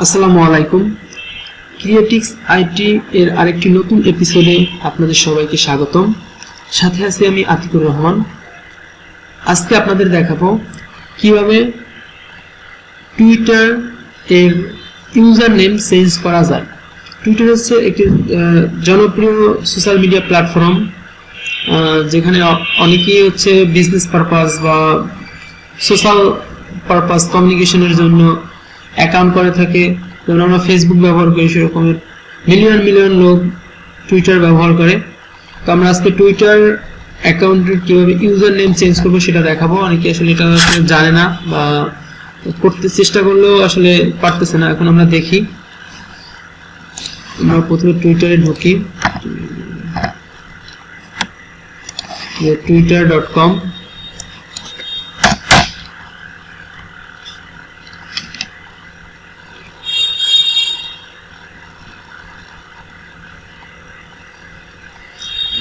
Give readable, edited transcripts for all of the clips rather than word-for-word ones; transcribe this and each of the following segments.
আসসালামু আলাইকুম। ক্রিয়েট্রিক্স আইটি এর আরেকটি নতুন এপিসোডে আপনাদের সবাইকে স্বাগতম। সাথে আছি আমি আতিকুর রহমান। আজকে আপনাদের দেখাবো কিভাবে টুইটার এর ইউজার নেম চেঞ্জ করা যায়। টুইটার হচ্ছে একটি জনপ্রিয় সোশ্যাল মিডিয়া প্ল্যাটফর্ম, যেখানে অনেকেই হচ্ছে বিজনেস পারপাস বা সোশ্যাল পারপাস কমিউনিকেশনের জন্য অ্যাকাউন্ট করে থাকে। যেমন আমরা ফেসবুক ব্যবহার করি, সেরকমের মিলিয়ন মিলিয়ন লোক টুইটার ব্যবহার করে। তো আমরা আজকে টুইটার অ্যাকাউন্টের কীভাবে ইউজার নেম চেঞ্জ করবো সেটা দেখাবো। অনেকে আসলে এটা আসলে জানে না বা করতে চেষ্টা করলেও আসলে পারতেছে না। এখন আমরা দেখি। আমরা প্রথমে টুইটারে ঢুকি, twitter.com।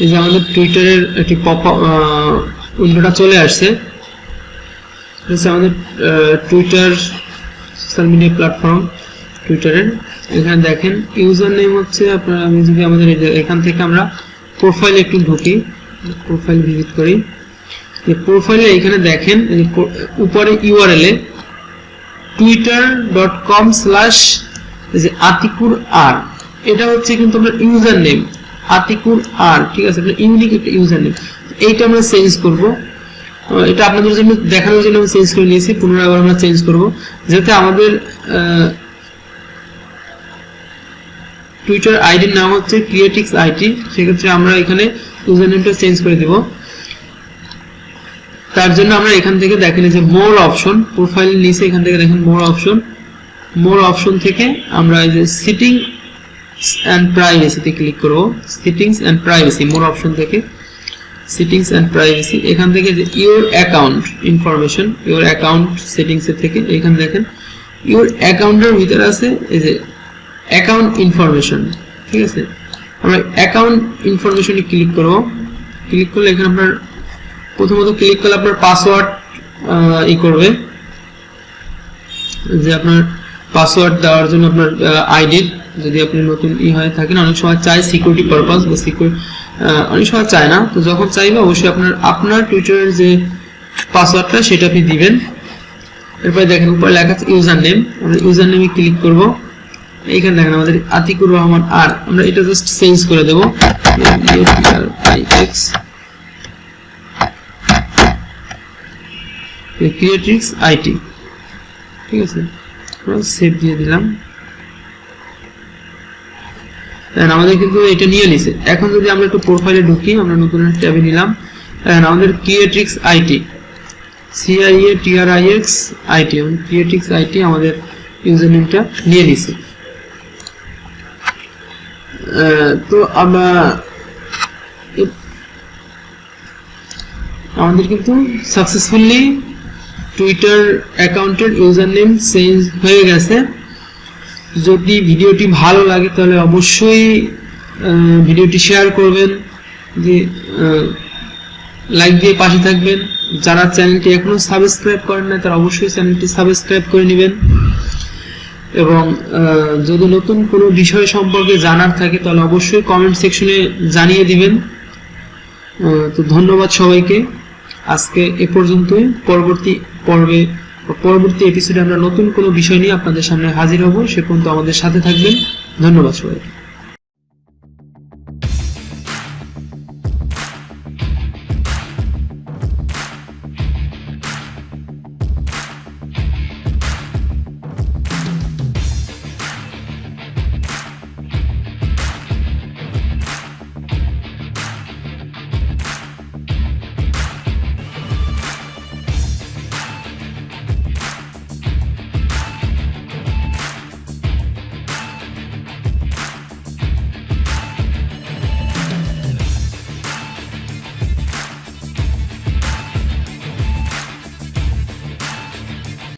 এই যে আমাদের টুইটারের একটি উইন্ডোটা চলে আসছে। আমাদের টুইটার সোশ্যাল মিডিয়া প্ল্যাটফর্ম টুইটারের। এখানে দেখেন ইউজার নেম হচ্ছে আপনার, আমি যদি আমাদের এখান থেকে আমরা প্রোফাইলে একটু ঢুকি, প্রোফাইল ভিজিট করি। প্রোফাইলে এখানে দেখেন উপরে ইউআরএল এ twitter.com/আতিকুর আর, এটা হচ্ছে কিন্তু আপনার ইউজার নেম আতিকুর আর, ঠিক আছে, আপনার ইউনিক একটা ইউজার নেম। এইটা আমরা চেঞ্জ করব। এটা আপনাদের জন্য দেখানোর জন্য আমি চেঞ্জ করে নিয়েছি। পুনরায় আবার আমরা চেঞ্জ করব যাতে আমাদের টুইটার আইডির নাম হচ্ছে ক্রিয়েট্রিক্স আইটি। সেক্ষেত্রে আমরা এখানে ইউজার নেমটা চেঞ্জ করে দেব। তার জন্য আমরা এখান থেকে দেখেন যে মোর অপশন, প্রোফাইলের নিচে এখান থেকে দেখেন মোর অপশন থেকে আমরা এই যে সিটিং and privacy তে ক্লিক করব। Settings and privacy, more option থেকে সেটিংস এন্ড প্রাইভেসি, এখান থেকে যে your account information, your account settings এর থেকে এখানে দেখেন ইওর অ্যাকাউন্টের ভিতরে আছে এই যে অ্যাকাউন্ট ইনফরমেশন, ঠিক আছে। আমরা অ্যাকাউন্ট ইনফরমেশনে ক্লিক করব। ক্লিক করলে এখানে আপনার প্রথমত ক্লিক করলে আপনার পাসওয়ার্ড করবে, যে আপনার পাসওয়ার্ড দেওয়ার জন্য আপনার আইডির, যদি আপনি নতুন হয়ে থাকেন, অনেক সময় চাই সিকিউরিটি পারপাস বা অনেক সময় চায় না। তো যখন চাইবে অবশ্যই আপনার টুইটারের যে পাসওয়ার্ডটা সেটা আপনি দিবেন। এরপরে দেখেন উপরে লেখা আছে ইউজার নেম, আমরা ইউজার নেমে ক্লিক করব। এইখানে দেখেন আমাদের আতিকুর রহমান আর, আমরা এটা জাস্ট চেঞ্জ করে দেব ক্রিয়েট্রিক্স আইটি, ঠিক আছে। সেভ দিয়ে দিলাম। আমাদের কিন্তু এটা নিয়ে নিছে। এখন যদি আমরা একটু প্রোফাইলে ঢুকি, আমরা নতুন একটা ট্যাবে নিলাম, আমাদের ক্রিয়েট্রিক্স আইটি, CREATRIX আইটি, ক্রিয়েট্রিক্স আইটি আমাদের ইউজার নেমটা নিয়ে নিছে। তো আমরা আমাদের কিন্তু সাকসেসফুলি টুইটার অ্যাকাউন্টের ইউজার নেম চেঞ্জ হয়ে গেছে। যদি ভিডিওটি ভালো লাগে তাহলে অবশ্যই ভিডিওটি শেয়ার করবেন, যে লাইক দিয়ে পাশে থাকবেন। যারা চ্যানেলটি এখনো সাবস্ক্রাইব করেন না তারা অবশ্যই চ্যানেলটি সাবস্ক্রাইব করে নেবেন। এবং যদি নতুন কোনো বিষয় সম্পর্কে জানার থাকে তাহলে অবশ্যই কমেন্ট সেকশনে জানিয়ে দিবেন। তো ধন্যবাদ সবাইকে। আজকে এ পর্যন্তই। পরবর্তী এপিসোডে আমরা নতুন কোনো বিষয় নিয়ে আপনাদের সামনে হাজির হব। সে পর্যন্ত আমাদের সাথে থাকবেন। ধন্যবাদ সবাইকে।